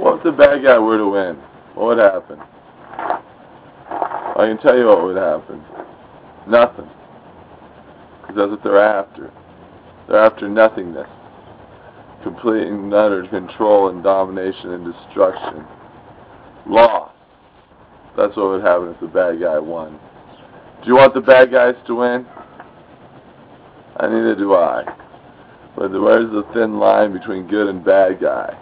What if the bad guy were to win? What would happen? I can tell you what would happen. Nothing. Because that's what they're after. They're after nothingness. Complete and utter control and domination and destruction. Loss. That's what would happen if the bad guy won. Do you want the bad guys to win? Neither do I. But where's the thin line between good and bad guy?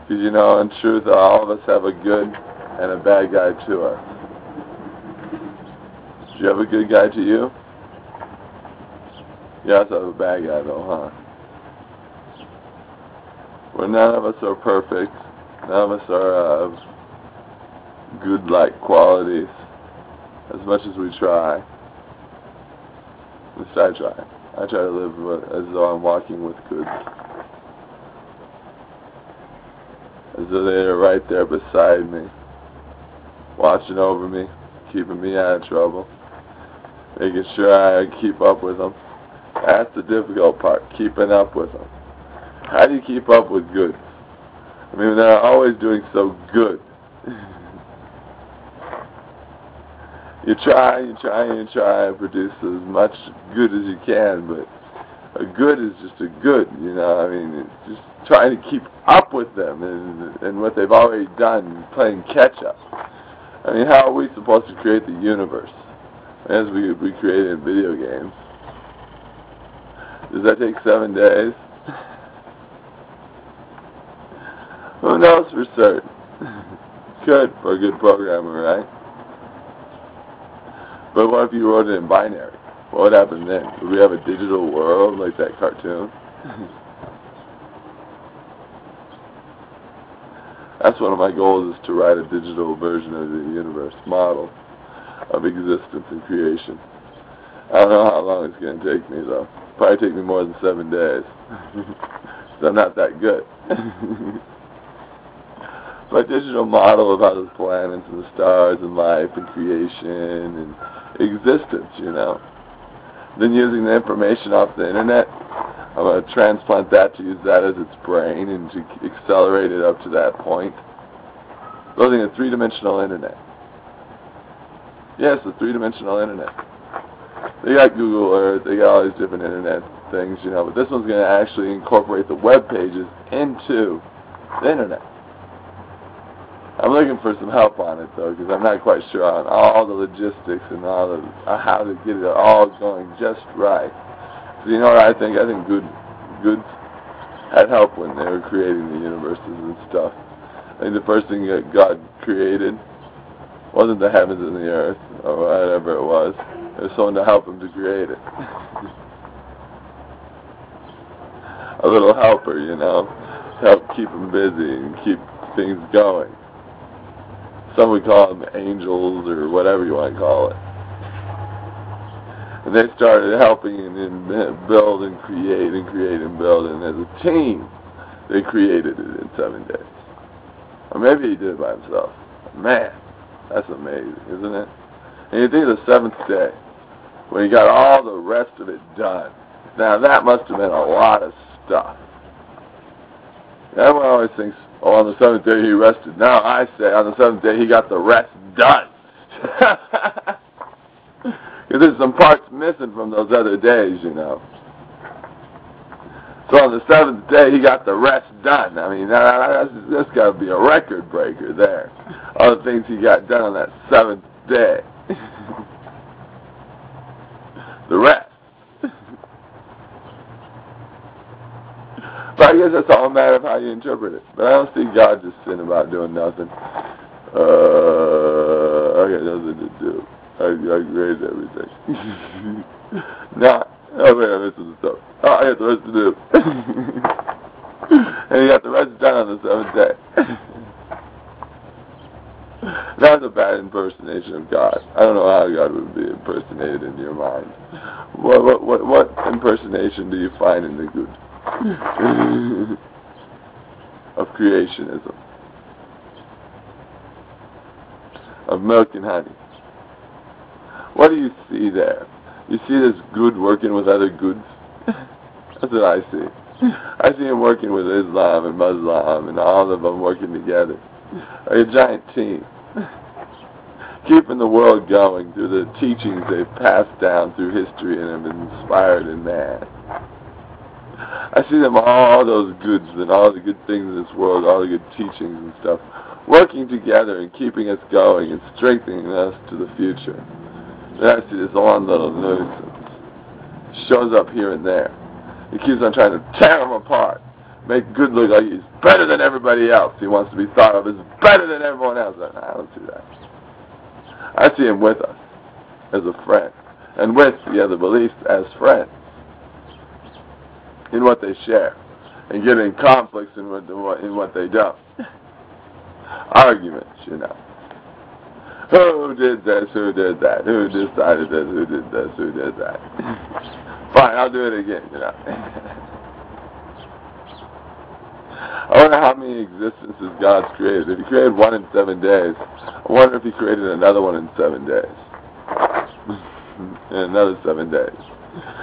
Because you know, in truth, all of us have a good and a bad guy to us. Do you have a good guy to you? You also have a bad guy though, huh? Well, none of us are perfect. None of us are good-like qualities. As much as we try. At least I try. I try to live as though I'm walking with goods. As though they are right there beside me. Watching over me. Keeping me out of trouble. Making sure I keep up with them. That's the difficult part. Keeping up with them. How do you keep up with goods? I mean, they're always doing so good. You try and produce as much good as you can, but a good is just a good, you know. I mean, it's just trying to keep up with them and what they've already done, playing catch-up. I mean, how are we supposed to create the universe as we create it in video games? Does that take 7 days? Who knows for certain? Good for a good programmer, right? But what if you wrote it in binary? What would happen then? Would we have a digital world like that cartoon? That's one of my goals, is to write a digital version of the universe model of existence and creation. I don't know how long it's going to take me, though. Probably take me more than 7 days. So I'm not that good. But digital model of how the planets and the stars and life and creation and existence, you know. Then using the information off the internet, I'm going to transplant that to use that as its brain and to accelerate it up to that point. Building a three-dimensional internet. Yes, a three-dimensional internet. They got Google Earth, they got all these different internet things, you know, but this one's going to actually incorporate the web pages into the internet. I'm looking for some help on it, though, because I'm not quite sure on all the logistics and all the how to get it all going just right. So you know what I think? I think goods had help when they were creating the universes and stuff. I think the first thing that God created wasn't the heavens and the earth, or whatever it was. It was someone to help him to create it. A little helper, you know, to help keep him busy and keep things going. Some would call them angels or whatever you want to call it. And they started helping and build and create and build. And as a team, they created it in 7 days. Or maybe he did it by himself. Man, that's amazing, isn't it? And you think of the 7th day, when he got all the rest of it done. Now that must have been a lot of stuff. Everyone always thinks, oh, on the 7th day he rested. Now I say on the 7th day he got the rest done. Because there's some parts missing from those other days, you know. So on the 7th day he got the rest done. I mean, that's got to be a record breaker there. All the things he got done on that 7th day. The rest. But I guess that's all a matter of how you interpret it. But I don't see God just sitting about doing nothing. I got nothing to do. I created everything. Oh wait, I missed some stuff. Oh, I got the rest to do. And he got the rest done on the 7th day. That was a bad impersonation of God. I don't know how God would be impersonated in your mind. What impersonation do you find in the good? Of creationism, of milk and honey. What do you see there? You see this good working with other goods? That's what I see. I see him working with Islam and Muslim and all of them working together. Like a giant team. Keeping the world going through the teachings they've passed down through history and have inspired in man. I see them, all those goods and all the good things in this world, all the good teachings and stuff, working together and keeping us going and strengthening us to the future. And I see this one little nuisance. Shows up here and there. He keeps on trying to tear him apart. Make good look like he's better than everybody else. He wants to be thought of as better than everyone else. I don't see that. I see him with us as a friend. And with the other beliefs as friends. In what they share. And getting conflicts in what they don't. Arguments, you know. Who did this? Who did that? Who decided this? Who did this? Who did that? Fine, I'll do it again, you know. I wonder how many existences God's created. If He created one in 7 days, I wonder if He created another one in 7 days. And another 7 days.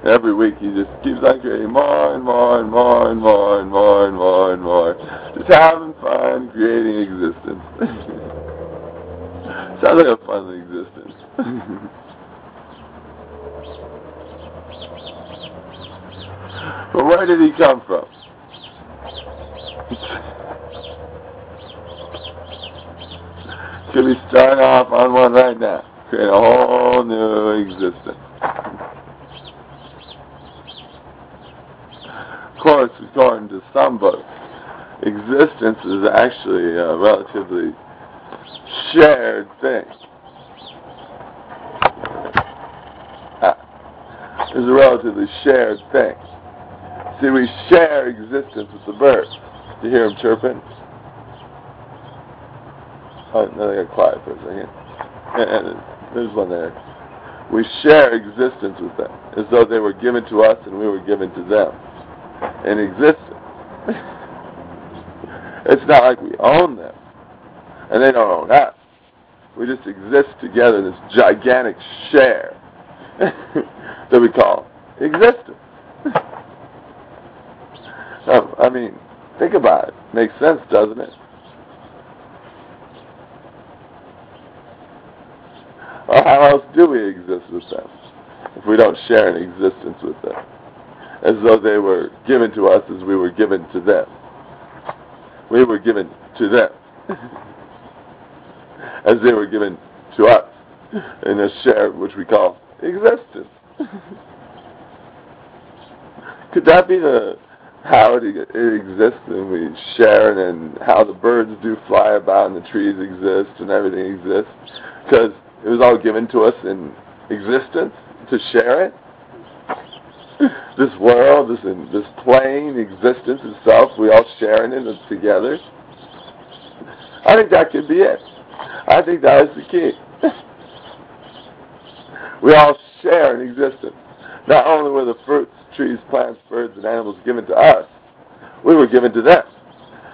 And every week He just keeps on creating more and more and more and more and more and more and more. Just having fun creating existence. Sounds like a fun existence. But where did He come from? Could we start off on one right now? Create a whole new existence. Of course, according to some books, existence is actually a relatively shared thing. It's a relatively shared thing. See, we share existence with the birds. Do you hear them chirping? Oh, no, they got quiet for a second. And there's one there. We share existence with them, as though they were given to us and we were given to them. In existence. It's not like we own them, and they don't own us. We just exist together in this gigantic share that we call existence. I mean, think about it. Makes sense, doesn't it? Well, how else do we exist with them if we don't share an existence with them? As though they were given to us as we were given to them. We were given to them. As they were given to us. In a share which we call existence. Could that be how it exists and we share and how the birds do fly about and the trees exist and everything exists? Because it was all given to us in existence to share it? This world, this plain existence itself, we all share in it together. I think that could be it. I think that is the key. We all share in existence. Not only were the fruits, trees, plants, birds, and animals given to us, we were given to them.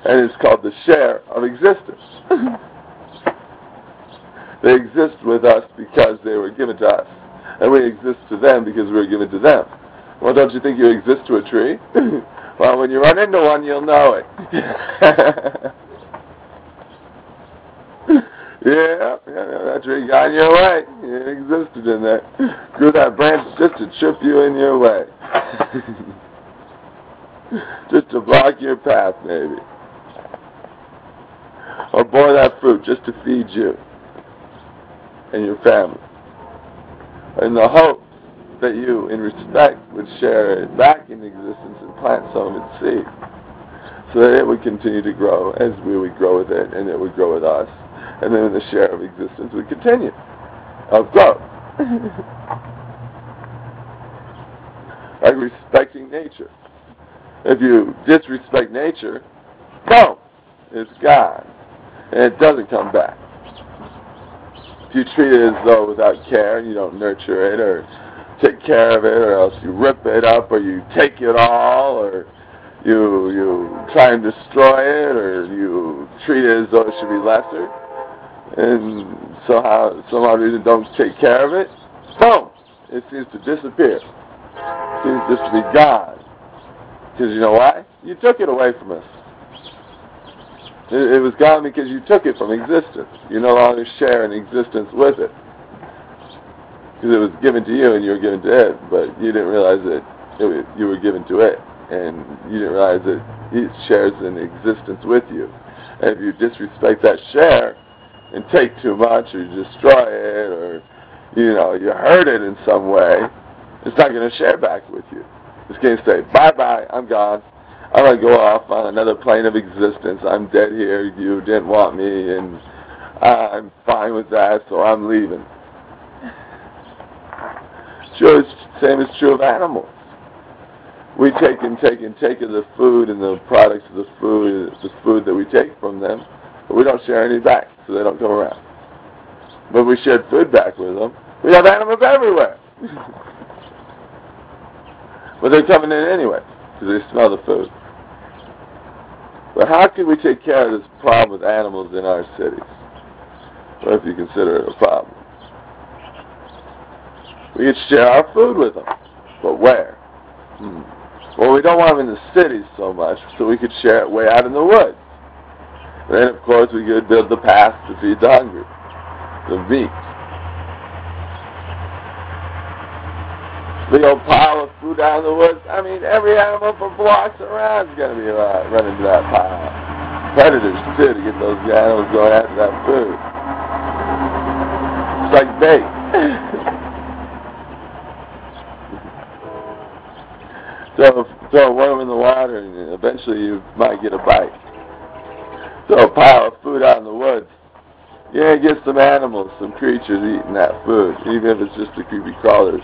And it's called the share of existence. They exist with us because they were given to us. And we exist to them because we were given to them. Well, don't you think you exist to a tree? Well, when you run into one, you'll know it. Yeah, that tree got in your way. It existed in there. Grew that branch just to trip you in your way. Just to block your path, maybe. Or bore that fruit just to feed you and your family. In the hope that you, in respect, would share it back in existence and plant some of its seed, so that it would continue to grow as we would grow with it, and it would grow with us, and then the share of existence would continue, of growth. Like respecting nature. If you disrespect nature, boom, it's gone, and it doesn't come back. If you treat it as though without care, and you don't nurture it, or take care of it, or else you rip it up, or you take it all, or you try and destroy it, or you treat it as though it should be lesser, and somehow you don't take care of it, boom, it seems to disappear. It seems just to be gone. Because you know why? You took it away from us. It was gone because you took it from existence. You no longer share an existence with it. Because it was given to you and you were given to it, but you didn't realize that you were given to it. And you didn't realize that it shares an existence with you. And if you disrespect that share and take too much or you destroy it or you hurt it in some way, it's not going to share back with you. It's going to say, bye-bye, I'm gone. I'm going to go off on another plane of existence. I'm dead here. You didn't want me, and I'm fine with that, so I'm leaving. Sure, the same is true of animals. We take of the food and the products of the food that we take from them, but we don't share any back, so they don't come around. But we shared food back with them. We have animals everywhere. But they're coming in anyway, because they smell the food. But how can we take care of this problem with animals in our cities? Well, if you consider it a problem. We could share our food with them. But where? Well, we don't want them in the cities so much, so we could share it way out in the woods. And then, of course, we could build the paths to feed the hungry, the meat. Big old pile of food out in the woods. I mean, every animal for blocks around is going to be running to that pile. Predators, too, to get those animals going after that food. It's like bait. Throw a worm in the water and eventually you might get a bite. Throw a pile of food out in the woods. You're going to get some animals, some creatures eating that food, even if it's just the creepy crawlers.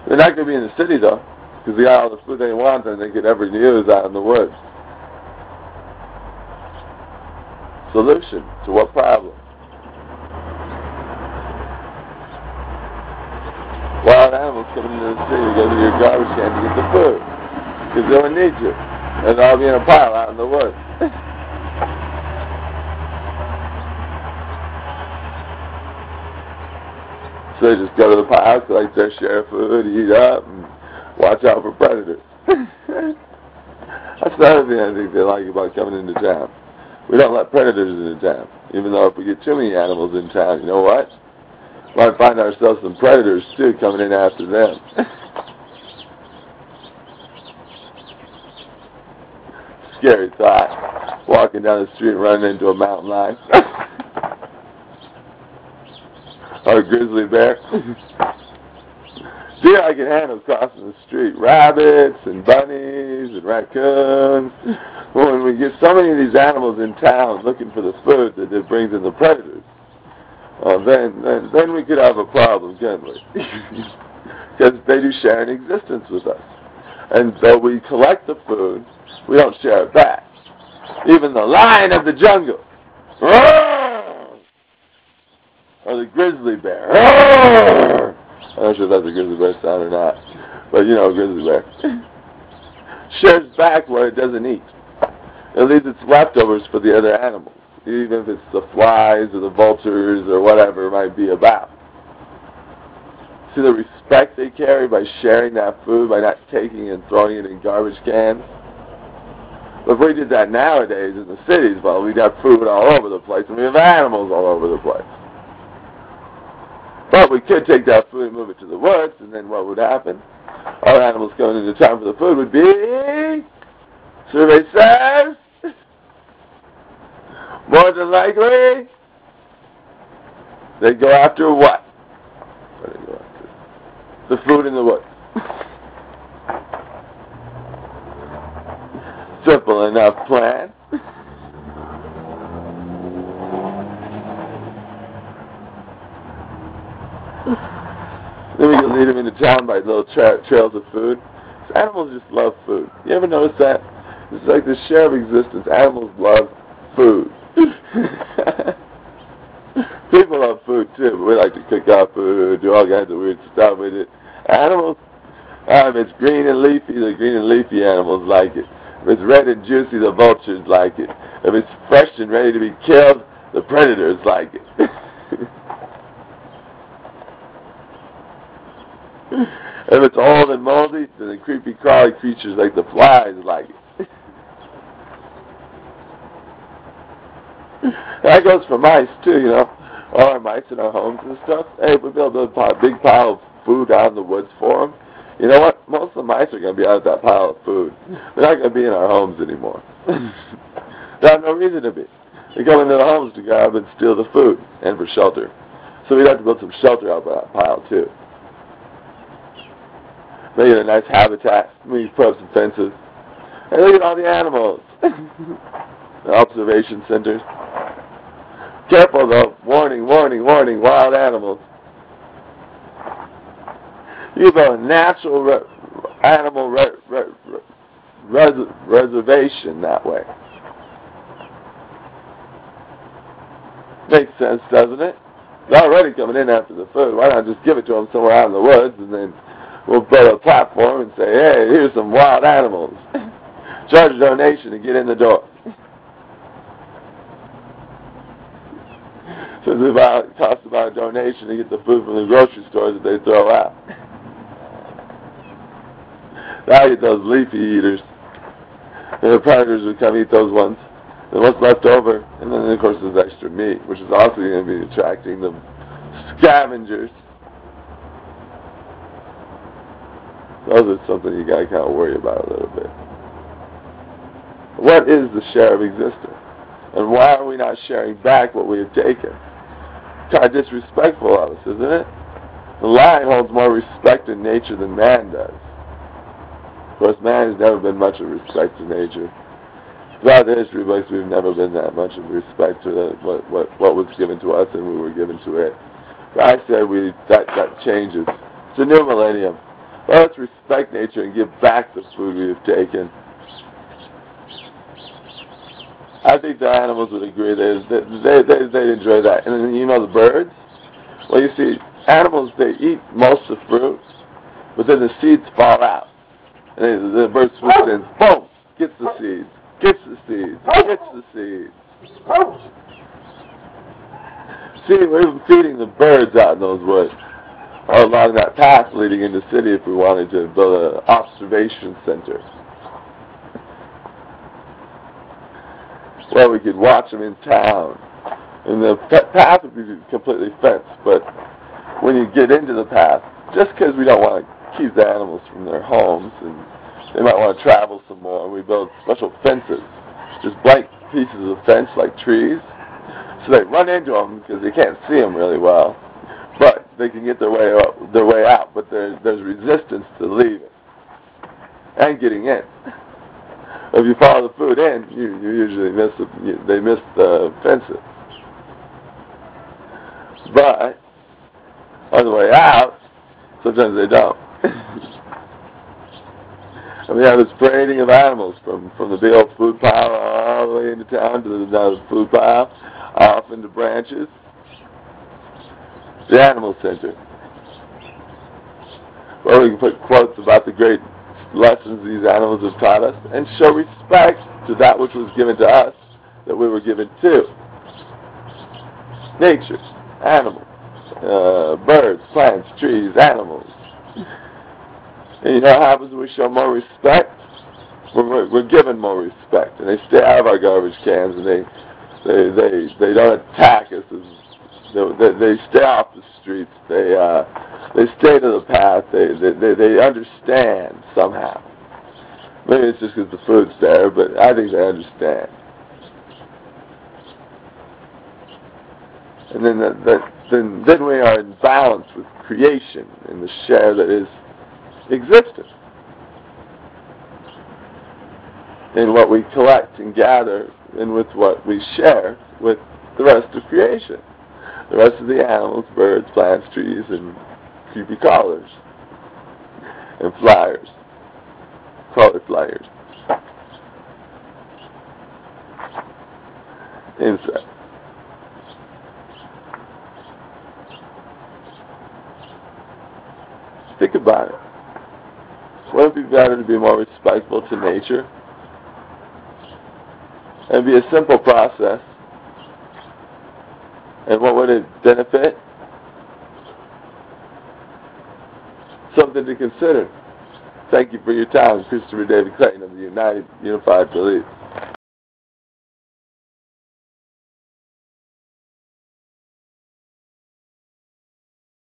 They're not going to be in the city, though, because they got all the food they want and they could ever use out in the woods. Solution to what problem? Wild animals coming into the city to go to your garbage can to get the food, because they don't need you. And they'll all be in a pile out in the woods. So they just go to the pile, collect their share of food, eat up, and watch out for predators. That's another thing I think they like about coming into town. We don't let predators into town. Even though if we get too many animals in town, you know what? We might find ourselves some predators, too, coming in after them. Scary thought. Walking down the street running into a mountain lion. Or a grizzly bear. Deer I can handle crossing the street. Rabbits and bunnies and raccoons. Well, when we get so many of these animals in town looking for the food that it brings in the predators, then we could have a problem, couldn't we? Because they do share an existence with us. And though we collect the food, we don't share it back. Even the lion of the jungle. Or the grizzly bear. I'm not sure if that's a grizzly bear sound or not. But you know, a grizzly bear. Shares back what it doesn't eat. It leaves its leftovers for the other animals. Even if it's the flies or the vultures or whatever it might be about. See the respect they carry by sharing that food, by not taking and throwing it in garbage cans? But if we did that nowadays in the cities, well, we'd have food all over the place and we have animals all over the place. But we could take that food and move it to the woods, and then what would happen? Our animals coming into town for the food would be, survey says, more than likely, they'd go after what? What do they go after? The food in the woods. Simple enough plan. Then we can lead them into town by little trails of food. So animals just love food. You ever notice that? It's like the share of existence. Animals love food. People love food too, but we like to cook our food, do all kinds of weird stuff with it. Animals, if it's green and leafy, the green and leafy animals like it. If it's red and juicy, the vultures like it. If it's fresh and ready to be killed, the predators like it. If it's old and moldy, then the creepy crawly creatures like the flies like it. That goes for mice too, you know. All our mice in our homes and stuff. Hey, we build a big pile of food out in the woods for them. You know what? Most of the mice are going to be out of that pile of food. They're not going to be in our homes anymore. They have no reason to be. They come into the homes to grab and steal the food and for shelter. So we'd have to build some shelter out of that pile too. Make it a nice habitat. We put up some fences. Hey, look at all the animals. The observation centers. Careful though. Warning, warning, warning. Wild animals. You build a natural animal reservation that way. Makes sense, doesn't it? They're already coming in after the food. Why not just give it to them somewhere out in the woods, and then we'll build a platform and say, hey, here's some wild animals. Charge a donation to get in the door. So it costs about a donation to get the food from the grocery stores that they throw out. Now you get those leafy eaters. And the predators would come eat those ones. And what's left over, and then of course there's extra meat, which is also going to be attracting the scavengers. Those are something you got to kind of worry about a little bit. What is the share of existence? And why are we not sharing back what we have taken? Kind of disrespectful of us, isn't it? The lion holds more respect in nature than man does. Of course, man has never been much of respect to nature. Throughout the history books, we've never been that much of respect to what was given to us and we were given to it. But I said that changes. It's a new millennium. Let's respect nature and give back the food we have taken. I think the animals would agree. They'd enjoy that. And then, you know, the birds? Well, you see, animals, they eat most of the fruit, but then the seeds fall out. And the bird swoops in, boom, gets the seeds. Gets the seeds. Gets the seeds. See, we're even feeding the birds out in those woods, or along that path leading into the city if we wanted to build an observation center. Where we could watch them in town. And the path would be completely fenced, but when you get into the path, just because we don't want to keep the animals from their homes, and they might want to travel some more, and we build special fences, just blank pieces of fence like trees, so they run into them because they can't see them really well, but they can get their way out, but there's resistance to leaving and getting in. If you follow the food in, you usually they miss the fences. But on the way out, sometimes they don't. And we have this parading of animals from the big old food pile all the way into town to the food pile, off into branches. The animal center, where we can put quotes about the great lessons these animals have taught us and show respect to that which was given to us that we were given to. Nature, animals, birds, plants, trees, animals. And you know what happens when we show more respect? We're given more respect, and they stay out of our garbage cans, and they don't attack us. They stay off the streets. They stay to the path. They understand somehow. Maybe it's just because the food's there, but I think they understand. And then we are in balance with creation in the share that is existence, in what we collect and gather, and with what we share with the rest of creation, the rest of the animals, birds, plants, trees, and creepy crawlers and flyers, crawler flyers, insects. Think about it. Wouldn't it be better to be more respectful to nature? And be a simple process. And what would it benefit? something to consider. Thank you for your time. Christopher David Clayton of the United Unified Police.